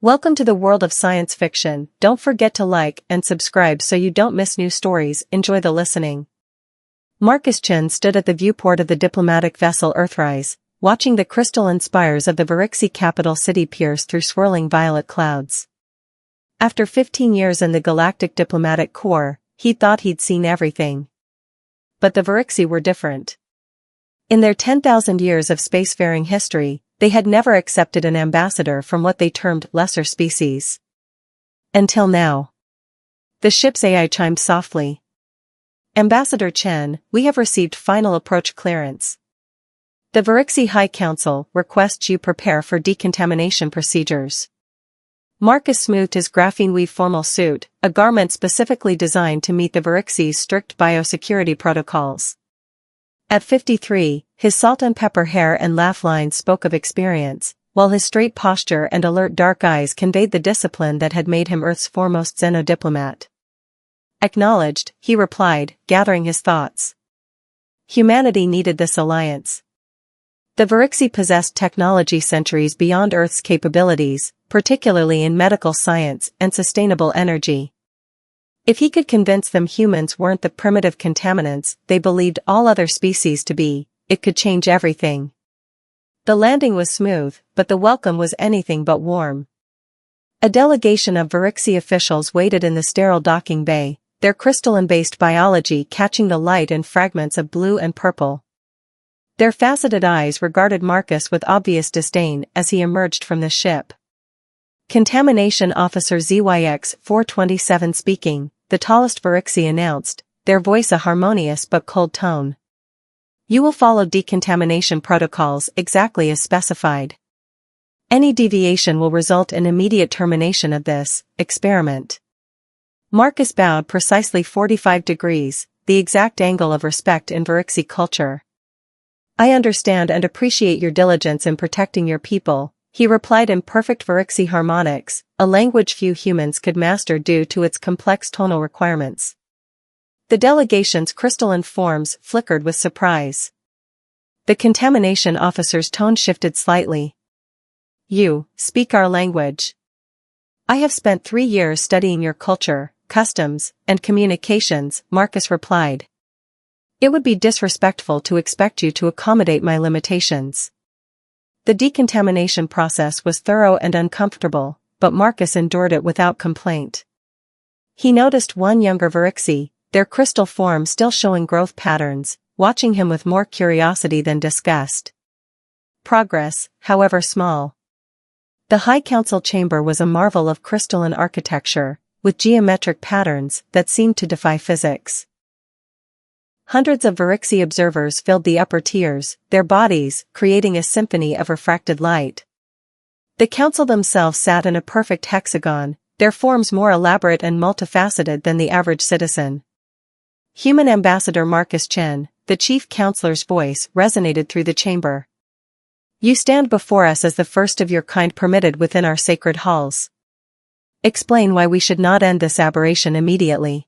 Welcome to the world of science fiction. Don't forget to like and subscribe so you don't miss new stories. Enjoy the listening. Marcus Chen stood at the viewport of the diplomatic vessel Earthrise, watching the crystalline spires of the Verixi capital city pierce through swirling violet clouds. After 15 years in the Galactic Diplomatic Corps, he thought he'd seen everything. But the Verixi were different. In their 10,000 years of spacefaring history, they had never accepted an ambassador from what they termed lesser species. Until now. The ship's AI chimed softly. Ambassador Chen, we have received final approach clearance. The Verixi High Council requests you prepare for decontamination procedures. Marcus smoothed his graphene-weave formal suit, a garment specifically designed to meet the Verixi's strict biosecurity protocols. At 53, his salt and pepper hair and laugh lines spoke of experience, while his straight posture and alert dark eyes conveyed the discipline that had made him Earth's foremost xenodiplomat. Acknowledged, he replied, gathering his thoughts. Humanity needed this alliance. The Verixi possessed technology centuries beyond Earth's capabilities, particularly in medical science and sustainable energy. If he could convince them humans weren't the primitive contaminants they believed all other species to be, it could change everything. The landing was smooth, but the welcome was anything but warm. A delegation of Verixi officials waited in the sterile docking bay, their crystalline-based biology catching the light in fragments of blue and purple. Their faceted eyes regarded Marcus with obvious disdain as he emerged from the ship. Contamination Officer ZYX 427 speaking, the tallest Verixi announced, their voice a harmonious but cold tone. You will follow decontamination protocols exactly as specified. Any deviation will result in immediate termination of this experiment. Marcus bowed precisely 45 degrees, the exact angle of respect in Verixi culture. I understand and appreciate your diligence in protecting your people, he replied in perfect Verixi harmonics, a language few humans could master due to its complex tonal requirements. The delegation's crystalline forms flickered with surprise. The contamination officer's tone shifted slightly. You speak our language. I have spent 3 years studying your culture, customs, and communications, Marcus replied. It would be disrespectful to expect you to accommodate my limitations. The decontamination process was thorough and uncomfortable, but Marcus endured it without complaint. He noticed one younger Verixi, their crystal form still showing growth patterns, watching him with more curiosity than disgust. Progress, however small. The High Council chamber was a marvel of crystalline architecture, with geometric patterns that seemed to defy physics. Hundreds of Verixi observers filled the upper tiers, their bodies creating a symphony of refracted light. The council themselves sat in a perfect hexagon, their forms more elaborate and multifaceted than the average citizen. Human Ambassador Marcus Chen, the chief counselor's voice resonated through the chamber. You stand before us as the first of your kind permitted within our sacred halls. Explain why we should not end this aberration immediately.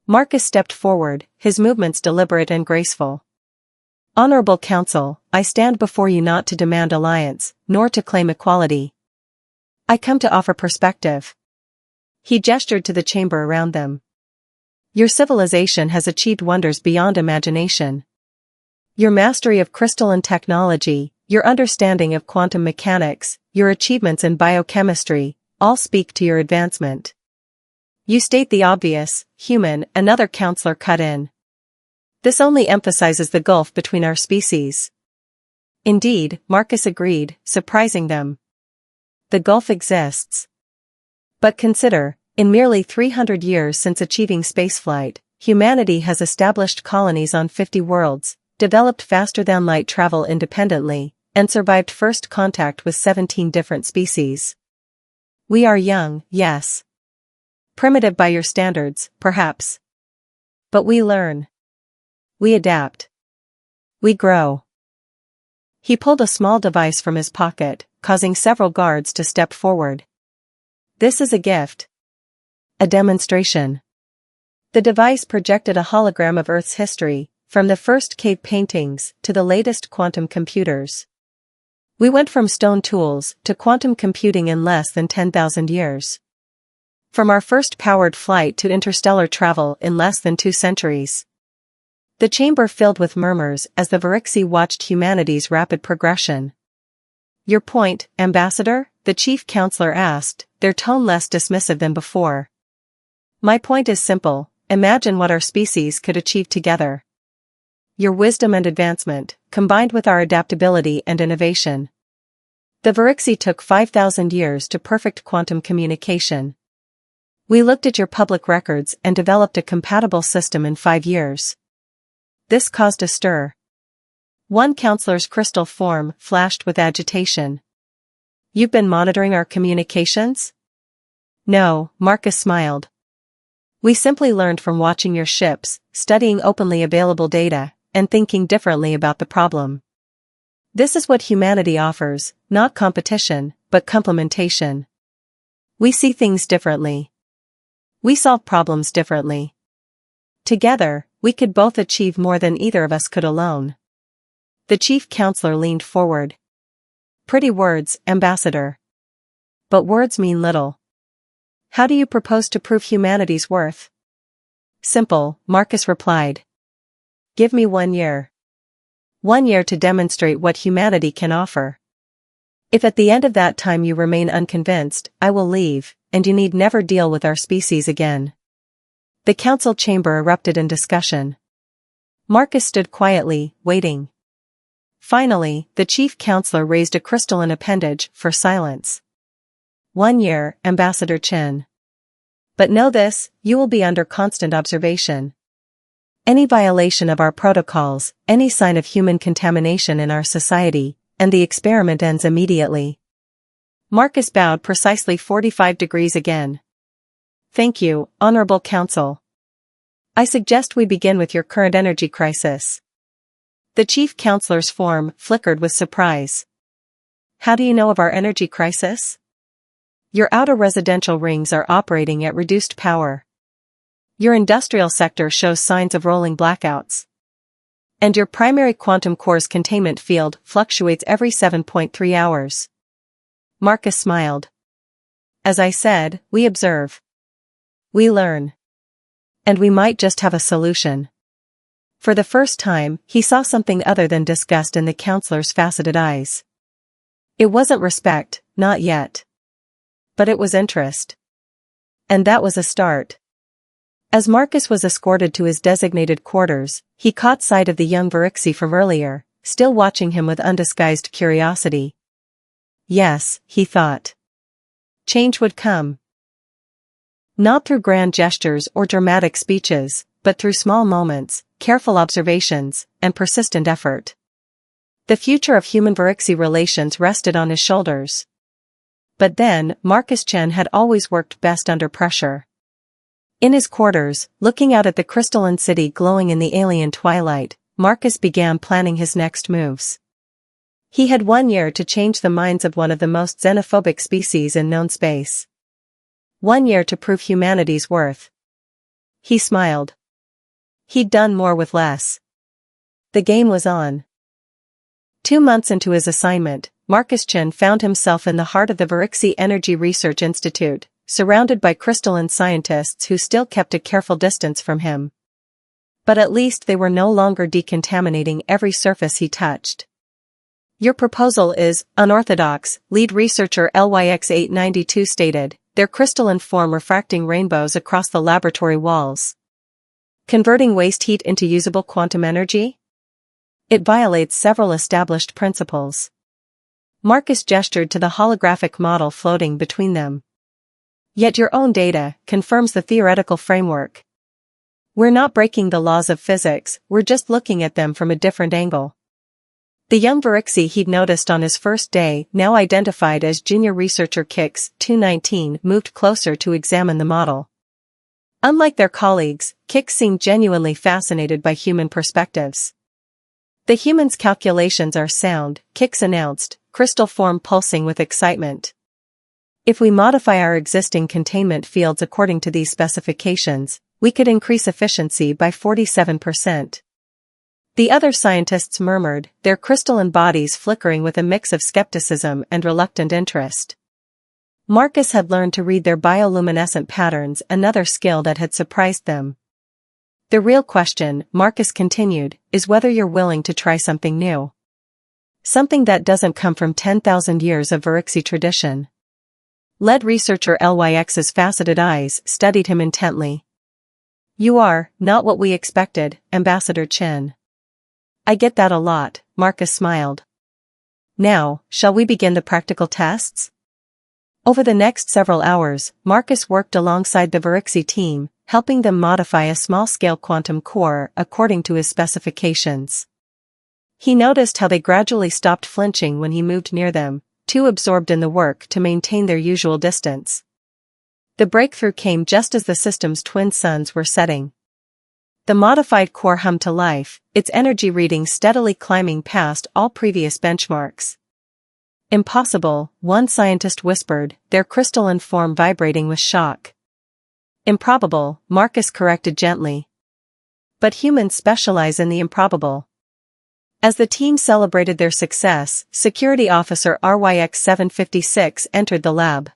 Marcus stepped forward, his movements deliberate and graceful. Honorable Council, I stand before you not to demand alliance, nor to claim equality. I come to offer perspective. He gestured to the chamber around them. Your civilization has achieved wonders beyond imagination. Your mastery of crystalline technology, your understanding of quantum mechanics, your achievements in biochemistry, all speak to your advancement. You state the obvious, human, another counselor cut in. This only emphasizes the gulf between our species. Indeed, Marcus agreed, surprising them. The gulf exists. But consider, in merely 300 years since achieving spaceflight, humanity has established colonies on 50 worlds, developed faster-than-light travel independently, and survived first contact with 17 different species. We are young, yes. Primitive by your standards, perhaps. But we learn. We adapt. We grow. He pulled a small device from his pocket, causing several guards to step forward. This is a gift. A demonstration. The device projected a hologram of Earth's history, from the first cave paintings to the latest quantum computers. We went from stone tools to quantum computing in less than 10,000 years. From our first powered flight to interstellar travel in less than 2 centuries. The chamber filled with murmurs as the Verixi watched humanity's rapid progression. Your point, Ambassador? The chief counselor asked, their tone less dismissive than before. My point is simple, imagine what our species could achieve together. Your wisdom and advancement, combined with our adaptability and innovation. The Verixi took 5,000 years to perfect quantum communication. We looked at your public records and developed a compatible system in 5 years. This caused a stir. One counselor's crystal form flashed with agitation. You've been monitoring our communications? No, Marcus smiled. We simply learned from watching your ships, studying openly available data, and thinking differently about the problem. This is what humanity offers, not competition, but complementation. We see things differently. We solve problems differently. Together, we could both achieve more than either of us could alone. The chief counselor leaned forward. Pretty words, Ambassador. But words mean little. How do you propose to prove humanity's worth? Simple, Marcus replied. Give me 1 year. 1 year to demonstrate what humanity can offer. If at the end of that time you remain unconvinced, I will leave, and you need never deal with our species again. The council chamber erupted in discussion. Marcus stood quietly, waiting. Finally, the chief counselor raised a crystalline appendage for silence. 1 year, Ambassador Chen. But know this, you will be under constant observation. Any violation of our protocols, any sign of human contamination in our society, and the experiment ends immediately. Marcus bowed precisely 45 degrees again. Thank you, Honorable Council. I suggest we begin with your current energy crisis. The chief counselor's form flickered with surprise. How do you know of our energy crisis? Your outer residential rings are operating at reduced power. Your industrial sector shows signs of rolling blackouts. And your primary quantum core's containment field fluctuates every 7.3 hours. Marcus smiled. As I said, we observe. We learn. And we might just have a solution. For the first time, he saw something other than disgust in the counselor's faceted eyes. It wasn't respect, not yet. But it was interest. And that was a start. As Marcus was escorted to his designated quarters, he caught sight of the young Verixi from earlier, still watching him with undisguised curiosity. Yes, he thought. Change would come. Not through grand gestures or dramatic speeches, but through small moments, careful observations, and persistent effort. The future of human-Verixi relations rested on his shoulders. But then, Marcus Chen had always worked best under pressure. In his quarters, looking out at the crystalline city glowing in the alien twilight, Marcus began planning his next moves. He had 1 year to change the minds of one of the most xenophobic species in known space. 1 year to prove humanity's worth. He smiled. He'd done more with less. The game was on. 2 months into his assignment, Marcus Chen found himself in the heart of the Verixi Energy Research Institute, surrounded by crystalline scientists who still kept a careful distance from him. But at least they were no longer decontaminating every surface he touched. Your proposal is unorthodox, lead researcher LYX892 stated, their crystalline form refracting rainbows across the laboratory walls. Converting waste heat into usable quantum energy? It violates several established principles. Marcus gestured to the holographic model floating between them. Yet your own data confirms the theoretical framework. We're not breaking the laws of physics, we're just looking at them from a different angle. The young Verixi he'd noticed on his first day, now identified as junior researcher Kix-219, moved closer to examine the model. Unlike their colleagues, Kix seemed genuinely fascinated by human perspectives. The humans' calculations are sound, Kix announced, crystal form pulsing with excitement. If we modify our existing containment fields according to these specifications, we could increase efficiency by 47%. The other scientists murmured, their crystalline bodies flickering with a mix of skepticism and reluctant interest. Marcus had learned to read their bioluminescent patterns, another skill that had surprised them. The real question, Marcus continued, is whether you're willing to try something new. Something that doesn't come from 10,000 years of Verixi tradition. Lead researcher Lyx's faceted eyes studied him intently. You are, not what we expected, Ambassador Chen. I get that a lot, Marcus smiled. Now, shall we begin the practical tests? Over the next several hours, Marcus worked alongside the Verixi team, helping them modify a small-scale quantum core according to his specifications. He noticed how they gradually stopped flinching when he moved near them, too absorbed in the work to maintain their usual distance. The breakthrough came just as the system's twin suns were setting. The modified core hummed to life, its energy reading steadily climbing past all previous benchmarks. Impossible, one scientist whispered, their crystalline form vibrating with shock. Improbable, Marcus corrected gently. But humans specialize in the improbable. As the team celebrated their success, Security Officer RYX-756 entered the lab.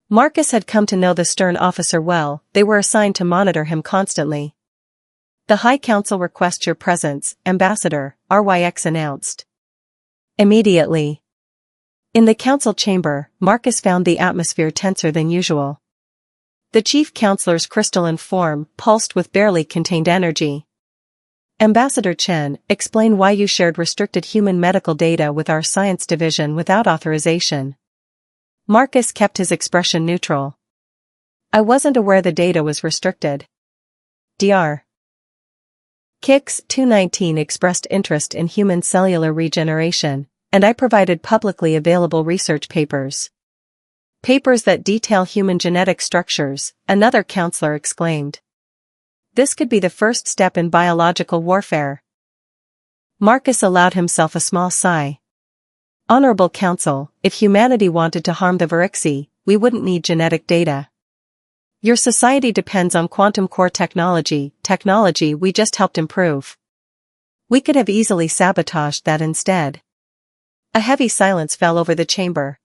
Marcus had come to know the stern officer well, they were assigned to monitor him constantly. The High Council requests your presence, Ambassador, RYX announced. Immediately. In the council chamber, Marcus found the atmosphere tenser than usual. The chief counselor's crystalline form pulsed with barely contained energy. Ambassador Chen, explain why you shared restricted human medical data with our science division without authorization. Marcus kept his expression neutral. I wasn't aware the data was restricted. Dr. Kix-219 expressed interest in human cellular regeneration, and I provided publicly available research papers. Papers that detail human genetic structures, another counselor exclaimed. This could be the first step in biological warfare. Marcus allowed himself a small sigh. Honorable Council, if humanity wanted to harm the Verixi, we wouldn't need genetic data. Your society depends on quantum core technology we just helped improve. We could have easily sabotaged that instead. A heavy silence fell over the chamber.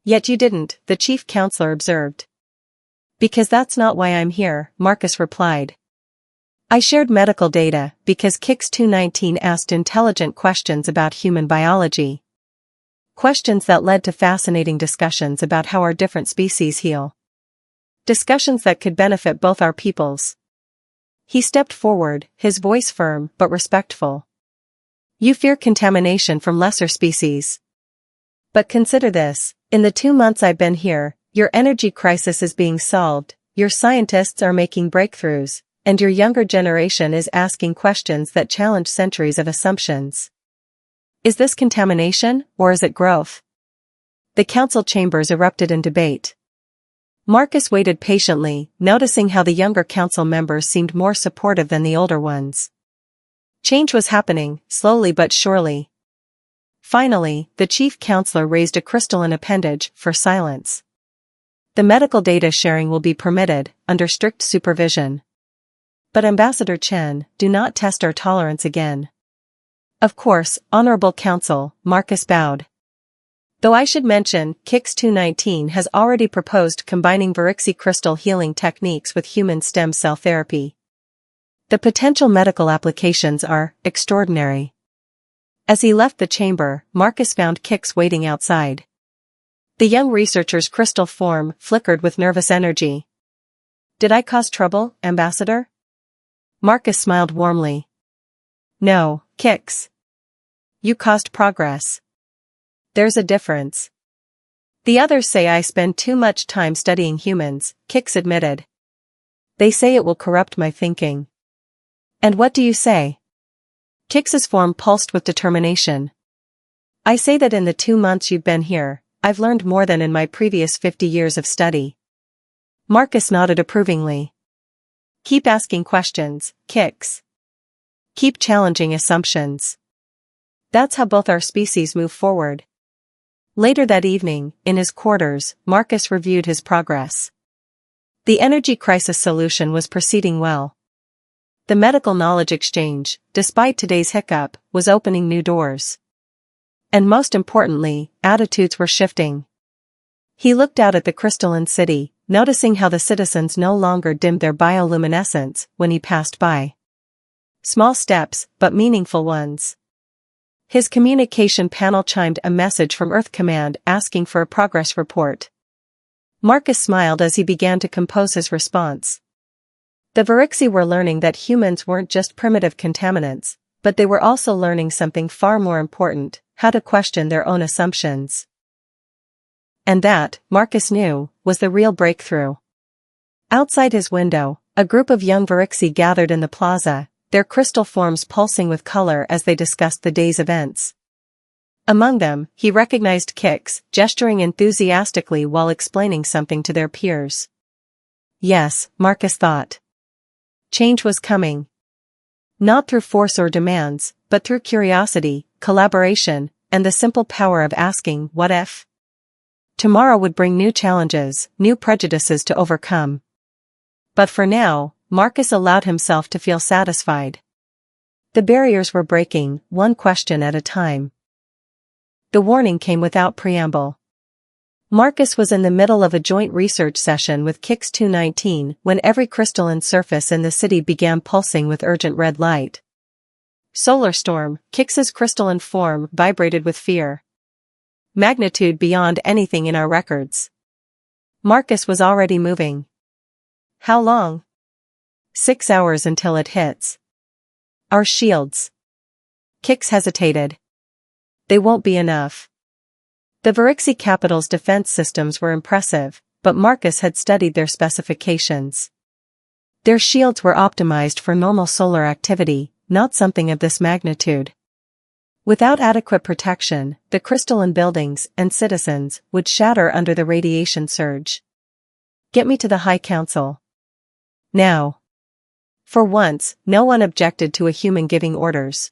Yet you didn't, the chief counselor observed. Because that's not why I'm here, Marcus replied. I shared medical data because Kix-219 asked intelligent questions about human biology. Questions that led to fascinating discussions about how our different species heal. Discussions that could benefit both our peoples. He stepped forward, his voice firm but respectful. You fear contamination from lesser species. But consider this, in the 2 months I've been here, your energy crisis is being solved, your scientists are making breakthroughs, and your younger generation is asking questions that challenge centuries of assumptions. Is this contamination, or is it growth? The council chambers erupted in debate. Marcus waited patiently, noticing how the younger council members seemed more supportive than the older ones. Change was happening, slowly but surely. Finally, the chief counselor raised a crystalline appendage for silence. The medical data sharing will be permitted, under strict supervision. But Ambassador Chen, do not test our tolerance again. Of course, Honorable Council, Marcus bowed. Though I should mention, Kix-219 has already proposed combining Verixi crystal healing techniques with human stem cell therapy. The potential medical applications are extraordinary. As he left the chamber, Marcus found Kix waiting outside. The young researcher's crystal form flickered with nervous energy. Did I cause trouble, Ambassador? Marcus smiled warmly. No, Kix. You caused progress. There's a difference. The others say I spend too much time studying humans, Kix admitted. They say it will corrupt my thinking. And what do you say? Kix's form pulsed with determination. I say that in the 2 months you've been here, I've learned more than in my previous 50 years of study. Marcus nodded approvingly. Keep asking questions, Kix. Keep challenging assumptions. That's how both our species move forward. Later that evening, in his quarters, Marcus reviewed his progress. The energy crisis solution was proceeding well. The medical knowledge exchange, despite today's hiccup, was opening new doors. And most importantly, attitudes were shifting. He looked out at the crystalline city, noticing how the citizens no longer dimmed their bioluminescence when he passed by. Small steps, but meaningful ones. His communication panel chimed a message from Earth Command asking for a progress report. Marcus smiled as he began to compose his response. The Verixi were learning that humans weren't just primitive contaminants, but they were also learning something far more important: how to question their own assumptions. And that, Marcus knew, was the real breakthrough. Outside his window, a group of young Verixi gathered in the plaza, their crystal forms pulsing with color as they discussed the day's events. Among them, he recognized Kix, gesturing enthusiastically while explaining something to their peers. Yes, Marcus thought. Change was coming. Not through force or demands, but through curiosity, collaboration, and the simple power of asking, what if? Tomorrow would bring new challenges, new prejudices to overcome. But for now, Marcus allowed himself to feel satisfied. The barriers were breaking, one question at a time. The warning came without preamble. Marcus was in the middle of a joint research session with Kix 219 when every crystalline surface in the city began pulsing with urgent red light. Solar storm, Kix's crystalline form vibrated with fear. Magnitude beyond anything in our records. Marcus was already moving. How long? 6 hours until it hits. Our shields. Kix hesitated. They won't be enough. The Verixi capital's defense systems were impressive, but Marcus had studied their specifications. Their shields were optimized for normal solar activity, not something of this magnitude. Without adequate protection, the crystalline buildings and citizens would shatter under the radiation surge. Get me to the High Council. Now. For once, no one objected to a human giving orders.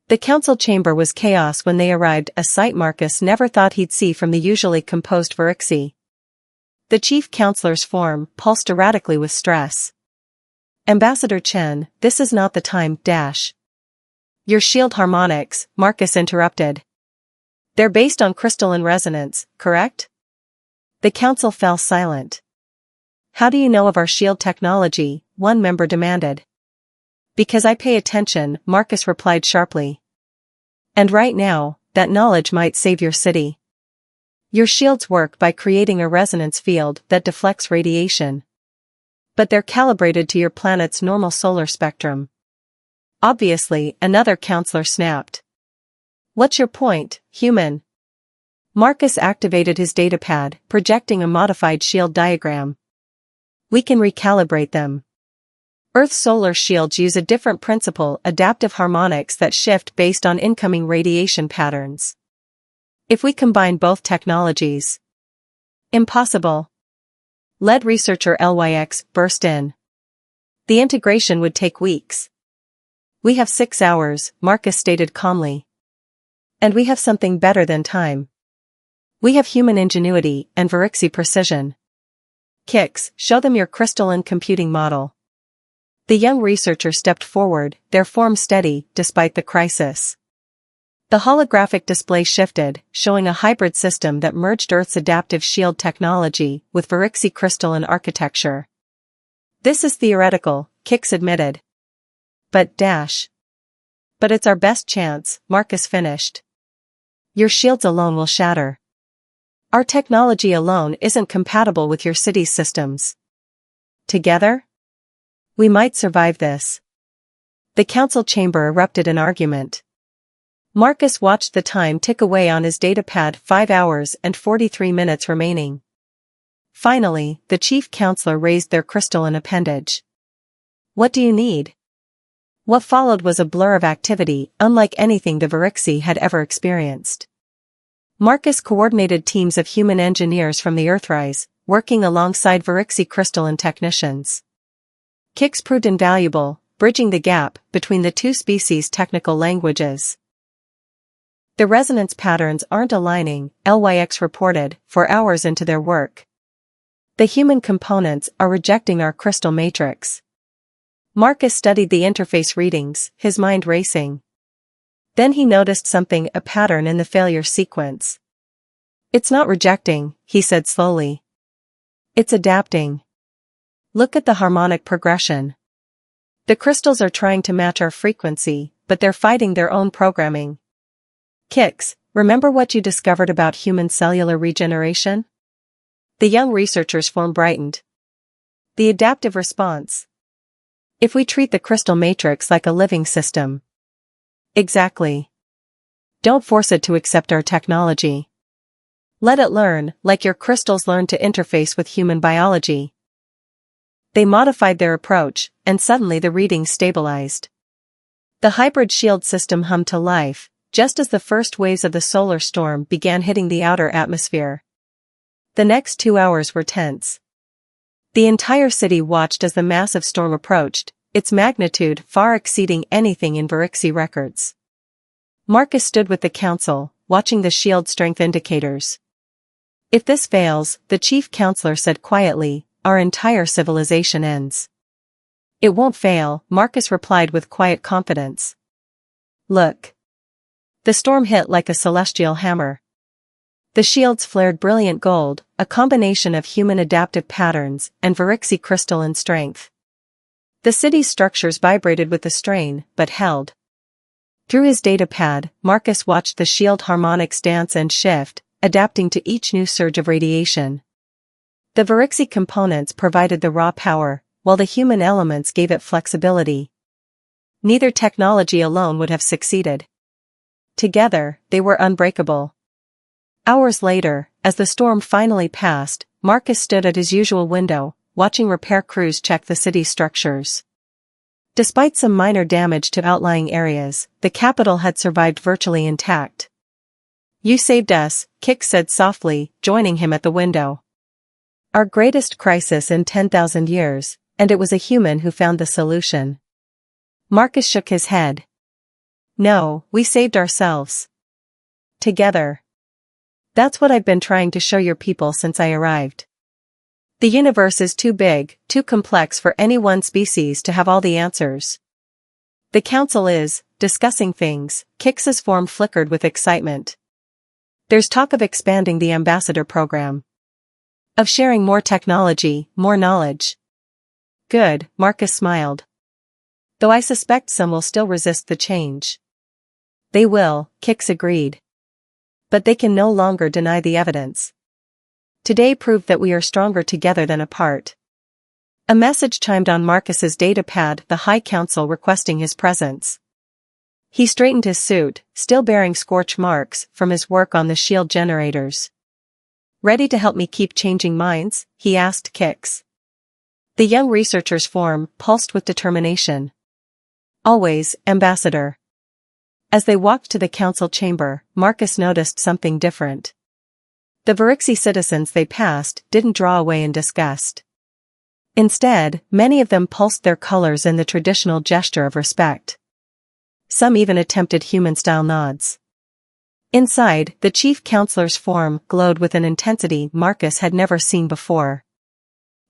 The council chamber was chaos when they arrived, a sight Marcus never thought he'd see from the usually composed Verixi. The chief counselor's form pulsed erratically with stress. Ambassador Chen, this is not the time, dash. Your shield harmonics, Marcus interrupted. They're based on crystalline resonance, correct? The council fell silent. How do you know of our shield technology? One member demanded. Because I pay attention, Marcus replied sharply. And right now, that knowledge might save your city. Your shields work by creating a resonance field that deflects radiation. But they're calibrated to your planet's normal solar spectrum. Obviously, another counselor snapped. What's your point, human? Marcus activated his datapad, projecting a modified shield diagram. We can recalibrate them. Earth's solar shields use a different principle, adaptive harmonics that shift based on incoming radiation patterns. If we combine both technologies. Impossible. Lead researcher LYX burst in. The integration would take weeks. We have 6 hours, Marcus stated calmly. And we have something better than time. We have human ingenuity and Verixi precision. Kix, show them your crystalline computing model. The young researcher stepped forward, their form steady, despite the crisis. The holographic display shifted, showing a hybrid system that merged Earth's adaptive shield technology with Verixi crystalline architecture. This is theoretical, Kix admitted. But it's our best chance, Marcus finished. Your shields alone will shatter. Our technology alone isn't compatible with your city's systems. Together? We might survive this. The council chamber erupted in argument. Marcus watched the time tick away on his datapad, 5 hours and 43 minutes remaining. Finally, the chief counselor raised their crystalline appendage. What do you need? What followed was a blur of activity, unlike anything the Verixi had ever experienced. Marcus coordinated teams of human engineers from the Earthrise, working alongside Verixi crystalline technicians. Kix proved invaluable, bridging the gap between the two species' technical languages. The resonance patterns aren't aligning, LYX reported, for hours into their work. The human components are rejecting our crystal matrix. Marcus studied the interface readings, his mind racing. Then he noticed something, a pattern in the failure sequence. It's not rejecting, he said slowly. It's adapting. Look at the harmonic progression. The crystals are trying to match our frequency, but they're fighting their own programming. Kix, remember what you discovered about human cellular regeneration? The young researcher's form brightened. The adaptive response. If we treat the crystal matrix like a living system. Exactly. Don't force it to accept our technology. Let it learn, like your crystals learn to interface with human biology. They modified their approach, and suddenly the readings stabilized. The hybrid shield system hummed to life, just as the first waves of the solar storm began hitting the outer atmosphere. The next 2 hours were tense. The entire city watched as the massive storm approached, its magnitude far exceeding anything in Verixi records. Marcus stood with the council, watching the shield strength indicators. If this fails, the chief counselor said quietly, our entire civilization ends. It won't fail, Marcus replied with quiet confidence. Look. The storm hit like a celestial hammer. The shields flared brilliant gold, a combination of human adaptive patterns and Verixi crystalline strength. The city's structures vibrated with the strain, but held. Through his datapad, Marcus watched the shield harmonics dance and shift, adapting to each new surge of radiation. The Verixi components provided the raw power, while the human elements gave it flexibility. Neither technology alone would have succeeded. Together, they were unbreakable. Hours later, as the storm finally passed, Marcus stood at his usual window, watching repair crews check the city's structures. Despite some minor damage to outlying areas, the capital had survived virtually intact. You saved us, Kix said softly, joining him at the window. Our greatest crisis in 10,000 years, and it was a human who found the solution. Marcus shook his head. No, we saved ourselves. Together. That's what I've been trying to show your people since I arrived. The universe is too big, too complex for any one species to have all the answers. The council is discussing things. Kix's form flickered with excitement. There's talk of expanding the ambassador program. Of sharing more technology, more knowledge. Good, Marcus smiled. Though I suspect some will still resist the change. They will, Kix agreed. But they can no longer deny the evidence. Today proved that we are stronger together than apart. A message chimed on Marcus's datapad, the High Council requesting his presence. He straightened his suit, still bearing scorch marks from his work on the shield generators. Ready to help me keep changing minds? He asked Kix. The young researcher's form pulsed with determination. Always, Ambassador. As they walked to the council chamber, Marcus noticed something different. The Verixi citizens they passed didn't draw away in disgust. Instead, many of them pulsed their colors in the traditional gesture of respect. Some even attempted human-style nods. Inside, the chief counselor's form glowed with an intensity Marcus had never seen before.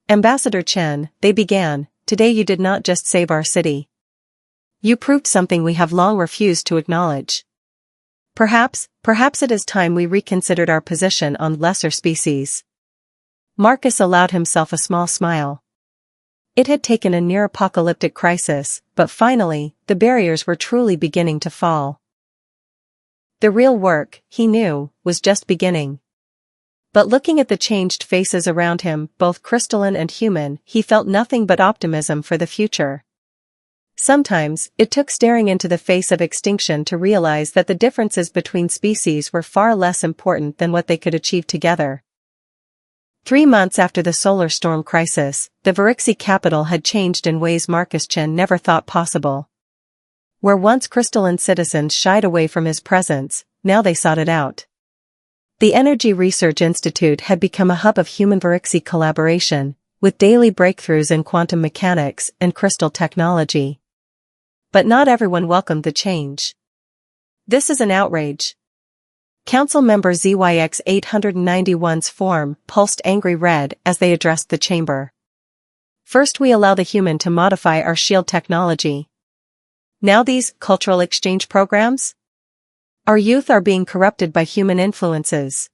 Ambassador Chen, they began, today you did not just save our city. You proved something we have long refused to acknowledge. Perhaps it is time we reconsidered our position on lesser species. Marcus allowed himself a small smile. It had taken a near-apocalyptic crisis, but finally, the barriers were truly beginning to fall. The real work, he knew, was just beginning. But looking at the changed faces around him, both crystalline and human, he felt nothing but optimism for the future. Sometimes, it took staring into the face of extinction to realize that the differences between species were far less important than what they could achieve together. 3 months after the solar storm crisis, the Verixi capital had changed in ways Marcus Chen never thought possible. Where once crystalline citizens shied away from his presence, now they sought it out. The Energy Research Institute had become a hub of human Verixi collaboration, with daily breakthroughs in quantum mechanics and crystal technology. But not everyone welcomed the change. This is an outrage. Council member ZYX 891's form pulsed angry red as they addressed the chamber. First we allow the human to modify our shield technology. Now these cultural exchange programs? Our youth are being corrupted by human influences.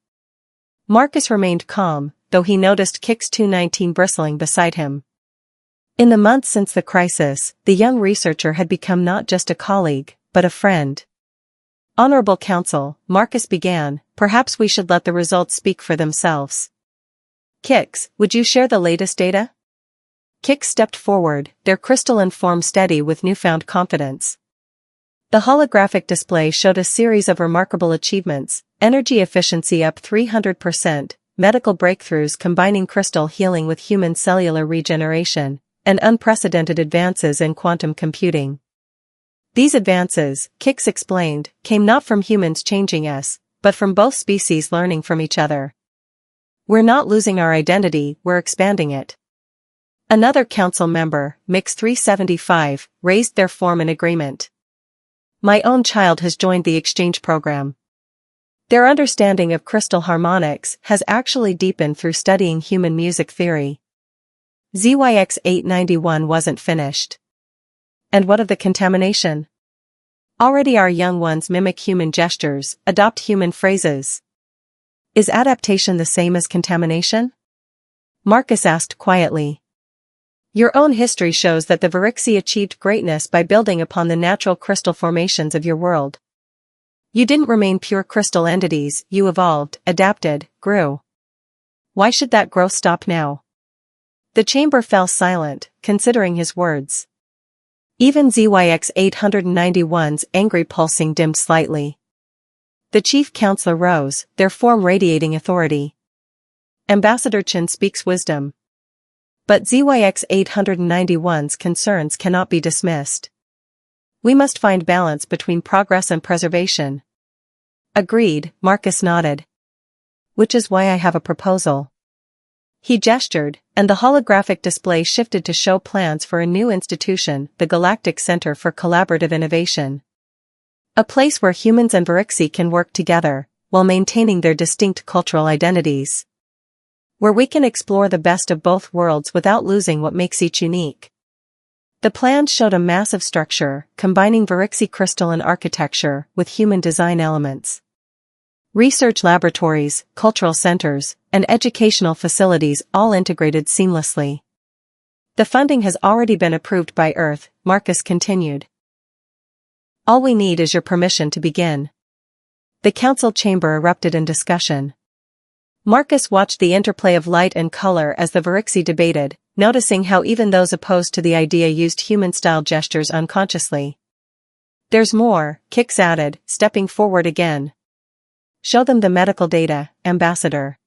Marcus remained calm, though he noticed Kix 219 bristling beside him. In the months since the crisis, the young researcher had become not just a colleague, but a friend. Honorable Council, Marcus began, perhaps we should let the results speak for themselves. Kix, would you share the latest data? Kix stepped forward, their crystalline form steady with newfound confidence. The holographic display showed a series of remarkable achievements: energy efficiency up 300%, medical breakthroughs combining crystal healing with human cellular regeneration, and unprecedented advances in quantum computing. These advances, Kix explained, came not from humans changing us, but from both species learning from each other. We're not losing our identity, we're expanding it. Another council member, Mix 375, raised their form in agreement. My own child has joined the exchange program. Their understanding of crystal harmonics has actually deepened through studying human music theory. ZYX 891 wasn't finished. And what of the contamination? Already our young ones mimic human gestures, adopt human phrases. Is adaptation the same as contamination? Marcus asked quietly. Your own history shows that the Verixi achieved greatness by building upon the natural crystal formations of your world. You didn't remain pure crystal entities, you evolved, adapted, grew. Why should that growth stop now? The chamber fell silent, considering his words. Even ZYX 891's angry pulsing dimmed slightly. The chief counselor rose, their form radiating authority. Ambassador Chen speaks wisdom. But ZYX 891's concerns cannot be dismissed. We must find balance between progress and preservation. Agreed, Marcus nodded. Which is why I have a proposal. He gestured, and the holographic display shifted to show plans for a new institution, the Galactic Center for Collaborative Innovation. A place where humans and Verixi can work together, while maintaining their distinct cultural identities. Where we can explore the best of both worlds without losing what makes each unique. The plans showed a massive structure, combining Verixi crystalline architecture with human design elements. Research laboratories, cultural centers, and educational facilities all integrated seamlessly. The funding has already been approved by Earth, Marcus continued. All we need is your permission to begin. The council chamber erupted in discussion. Marcus watched the interplay of light and color as the Verixi debated, noticing how even those opposed to the idea used human-style gestures unconsciously. There's more, Kix added, stepping forward again. Show them the medical data, Ambassador.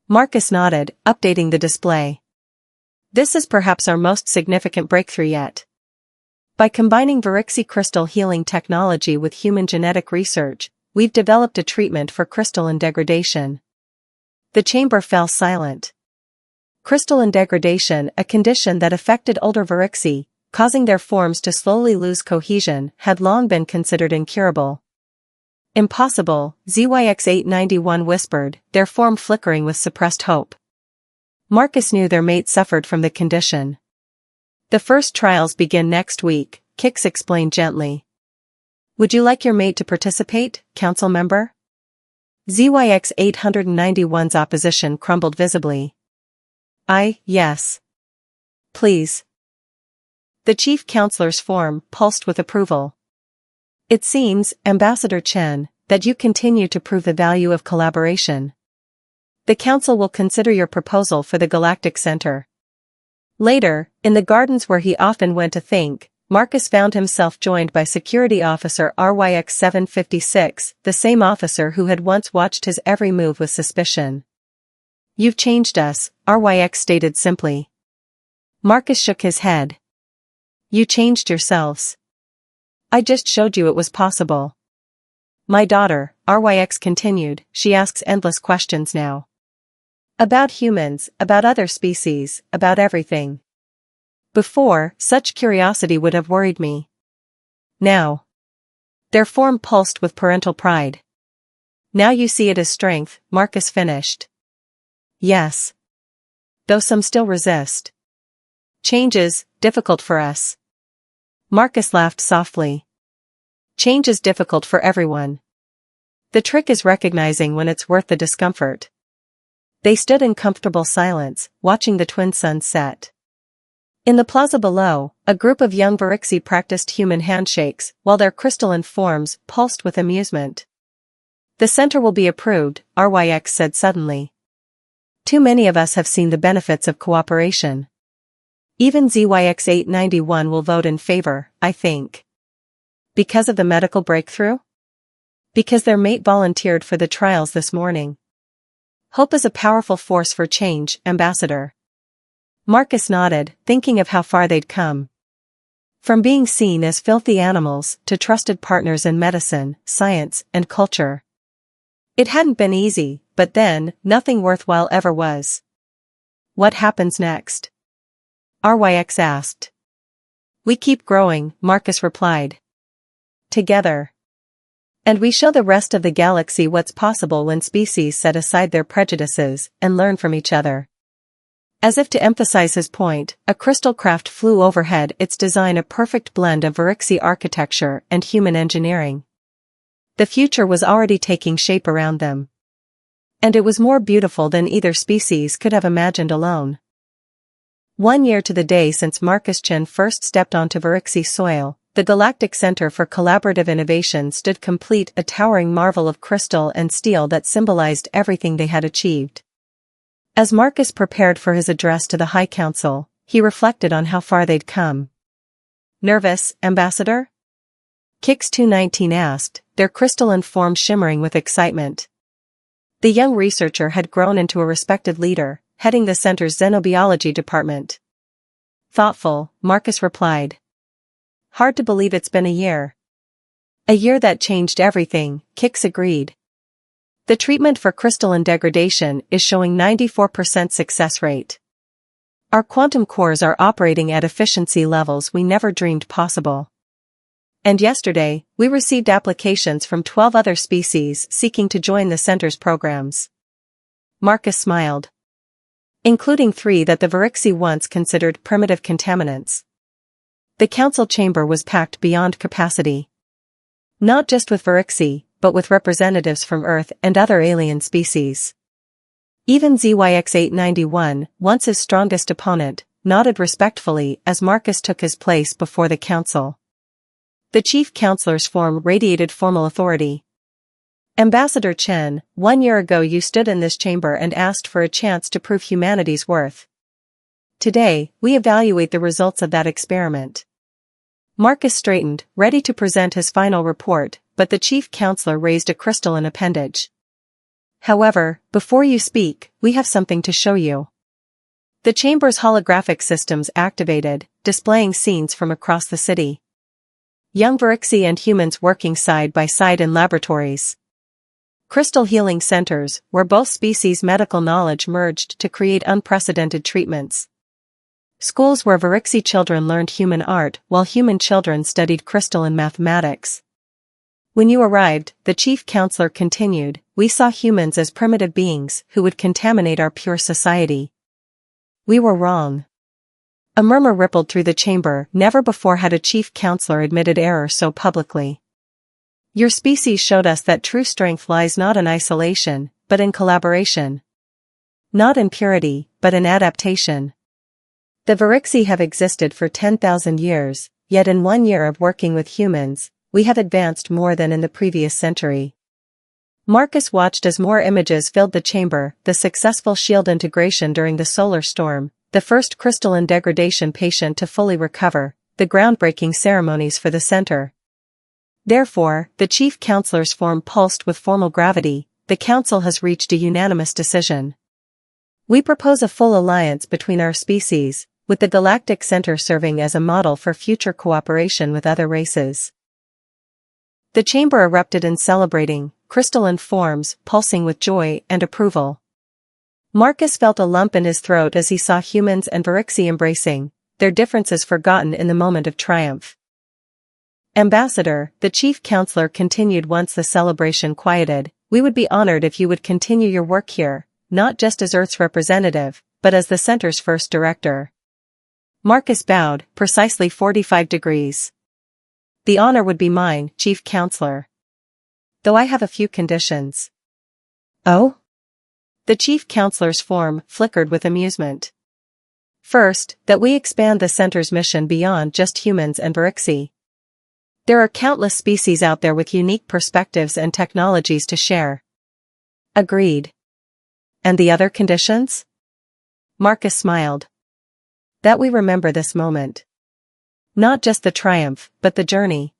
Marcus nodded, updating the display. This is perhaps our most significant breakthrough yet. By combining Verixi crystal healing technology with human genetic research, we've developed a treatment for crystalline degradation. The chamber fell silent. Crystalline degradation, a condition that affected older Verixi, causing their forms to slowly lose cohesion, had long been considered incurable. Impossible, ZYX 891 whispered, their form flickering with suppressed hope. Marcus knew their mate suffered from the condition. The first trials begin next week, Kix explained gently. Would you like your mate to participate, council member? ZYX 891's opposition crumbled visibly. Yes. Please. The chief counselor's form pulsed with approval. It seems, Ambassador Chen, that you continue to prove the value of collaboration. The council will consider your proposal for the Galactic Center. Later, in the gardens where he often went to think, Marcus found himself joined by Security Officer RYX 756, the same officer who had once watched his every move with suspicion. You've changed us, RYX stated simply. Marcus shook his head. You changed yourselves. I just showed you it was possible. My daughter, RYX continued, she asks endless questions now. About humans, about other species, about everything. Before, such curiosity would have worried me. Now. Their form pulsed with parental pride. Now you see it as strength, Marcus finished. Yes. Though some still resist. Change is difficult for us. Marcus laughed softly. Change is difficult for everyone. The trick is recognizing when it's worth the discomfort. They stood in comfortable silence, watching the twin suns set. In the plaza below, a group of young Verixi practiced human handshakes, while their crystalline forms pulsed with amusement. The center will be approved, RYX said suddenly. Too many of us have seen the benefits of cooperation. Even ZYX 891 will vote in favor, I think. Because of the medical breakthrough? Because their mate volunteered for the trials this morning. Hope is a powerful force for change, Ambassador. Marcus nodded, thinking of how far they'd come. From being seen as filthy animals to trusted partners in medicine, science, and culture. It hadn't been easy, but then, nothing worthwhile ever was. What happens next? RYX asked. We keep growing, Marcus replied. Together. And we show the rest of the galaxy what's possible when species set aside their prejudices and learn from each other. As if to emphasize his point, a crystal craft flew overhead, its design a perfect blend of Verixi architecture and human engineering. The future was already taking shape around them. And it was more beautiful than either species could have imagined alone. 1 year to the day since Marcus Chen first stepped onto Verixi soil, the Galactic Center for Collaborative Innovation stood complete, a towering marvel of crystal and steel that symbolized everything they had achieved. As Marcus prepared for his address to the High Council, he reflected on how far they'd come. Nervous, Ambassador? Kix 219 asked, their crystalline form shimmering with excitement. The young researcher had grown into a respected leader, heading the center's xenobiology department. Thoughtful, Marcus replied. Hard to believe it's been a year. A year that changed everything, Kix agreed. The treatment for crystalline degradation is showing 94% success rate. Our quantum cores are operating at efficiency levels we never dreamed possible. And yesterday, we received applications from 12 other species seeking to join the center's programs. Marcus smiled. Including 3 that the Verixi once considered primitive contaminants. The council chamber was packed beyond capacity. Not just with Verixi, but with representatives from Earth and other alien species. Even ZYX 891, once his strongest opponent, nodded respectfully as Marcus took his place before the council. The chief counselor's form radiated formal authority. Ambassador Chen, 1 year ago you stood in this chamber and asked for a chance to prove humanity's worth. Today, we evaluate the results of that experiment. Marcus straightened, ready to present his final report, but the chief counselor raised a crystalline appendage. However, before you speak, we have something to show you. The chamber's holographic systems activated, displaying scenes from across the city. Young Verixi and humans working side by side in laboratories. Crystal healing centers, where both species' medical knowledge merged to create unprecedented treatments. Schools where Verixi children learned human art while human children studied crystalline mathematics. When you arrived, the chief counselor continued, we saw humans as primitive beings who would contaminate our pure society. We were wrong. A murmur rippled through the chamber. Never before had a chief counselor admitted error so publicly. Your species showed us that true strength lies not in isolation, but in collaboration. Not in purity, but in adaptation. The Verixi have existed for 10,000 years, yet in 1 year of working with humans, we have advanced more than in the previous century. Marcus watched as more images filled the chamber, the successful shield integration during the solar storm, the first crystalline degradation patient to fully recover, the groundbreaking ceremonies for the center. Therefore, the chief counselor's form pulsed with formal gravity. The council has reached a unanimous decision. We propose a full alliance between our species, with the Galactic Center serving as a model for future cooperation with other races. The chamber erupted in celebrating, crystalline forms pulsing with joy and approval. Marcus felt a lump in his throat as he saw humans and Verixi embracing, their differences forgotten in the moment of triumph. Ambassador, the chief counselor continued once the celebration quieted, we would be honored if you would continue your work here, not just as Earth's representative, but as the center's first director. Marcus bowed, precisely 45 degrees. The honor would be mine, Chief Counselor. Though I have a few conditions. Oh? The Chief Counselor's form flickered with amusement. First, that we expand the center's mission beyond just humans and Verixi. There are countless species out there with unique perspectives and technologies to share. Agreed. And the other conditions? Marcus smiled. That we remember this moment. Not just the triumph, but the journey.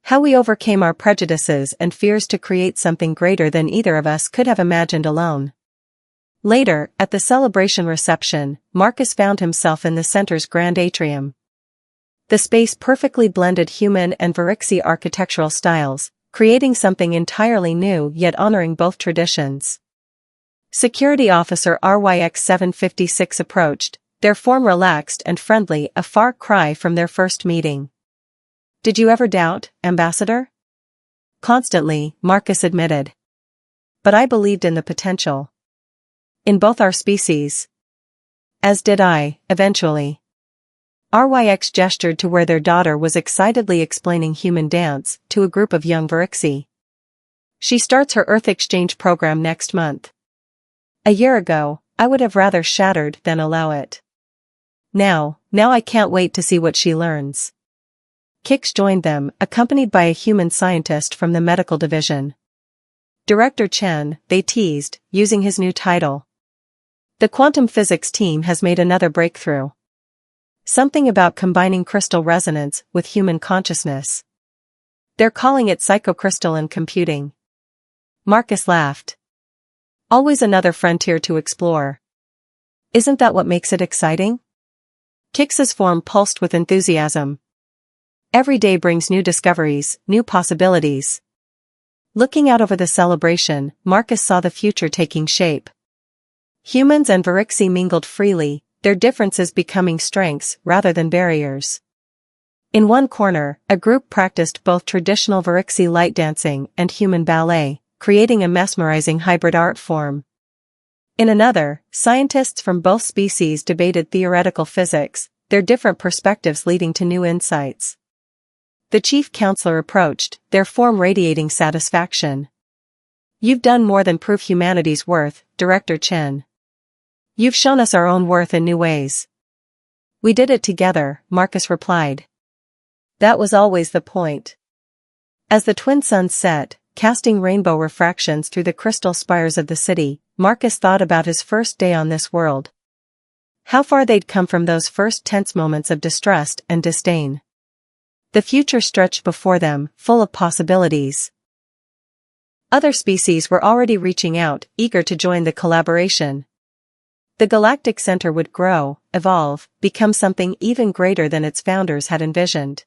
How we overcame our prejudices and fears to create something greater than either of us could have imagined alone. Later, at the celebration reception, Marcus found himself in the center's grand atrium. The space perfectly blended human and Verixi architectural styles, creating something entirely new yet honoring both traditions. Security Officer RYX 756 approached, their form relaxed and friendly, a far cry from their first meeting. Did you ever doubt, Ambassador? Constantly, Marcus admitted. But I believed in the potential. In both our species. As did I, eventually. RYX gestured to where their daughter was excitedly explaining human dance to a group of young Verixi. She starts her Earth exchange program next month. A year ago, I would have rather shattered than allow it. Now I can't wait to see what she learns. Kix joined them, accompanied by a human scientist from the medical division. Director Chen, they teased, using his new title. The quantum physics team has made another breakthrough. Something about combining crystal resonance with human consciousness. They're calling it psychocrystalline computing. Marcus laughed. Always another frontier to explore. Isn't that what makes it exciting? Kix's form pulsed with enthusiasm. Every day brings new discoveries, new possibilities. Looking out over the celebration, Marcus saw the future taking shape. Humans and Verixi mingled freely, their differences becoming strengths rather than barriers. In one corner, a group practiced both traditional Verixi light dancing and human ballet, creating a mesmerizing hybrid art form. In another, scientists from both species debated theoretical physics, their different perspectives leading to new insights. The Chief Counselor approached, their form radiating satisfaction. You've done more than prove humanity's worth, Director Chen. You've shown us our own worth in new ways. We did it together, Marcus replied. That was always the point. As the twin suns set, casting rainbow refractions through the crystal spires of the city, Marcus thought about his first day on this world. How far they'd come from those first tense moments of distrust and disdain. The future stretched before them, full of possibilities. Other species were already reaching out, eager to join the collaboration. The Galactic Center would grow, evolve, become something even greater than its founders had envisioned.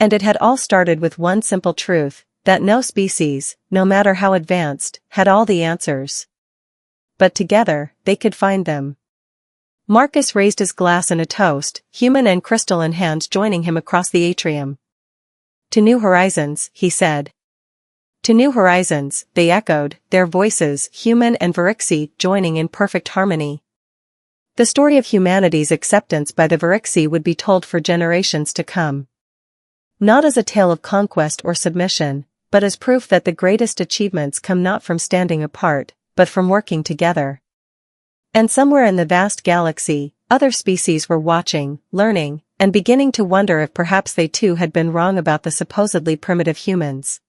And it had all started with one simple truth, that no species, no matter how advanced, had all the answers. But together, they could find them. Marcus raised his glass in a toast, human and crystal in hand joining him across the atrium. To new horizons, he said. To new horizons, they echoed, their voices, human and Verixi, joining in perfect harmony. The story of humanity's acceptance by the Verixi would be told for generations to come. Not as a tale of conquest or submission, but as proof that the greatest achievements come not from standing apart, but from working together. And somewhere in the vast galaxy, other species were watching, learning, and beginning to wonder if perhaps they too had been wrong about the supposedly primitive humans.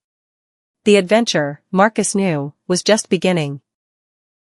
The adventure, Marcus knew, was just beginning.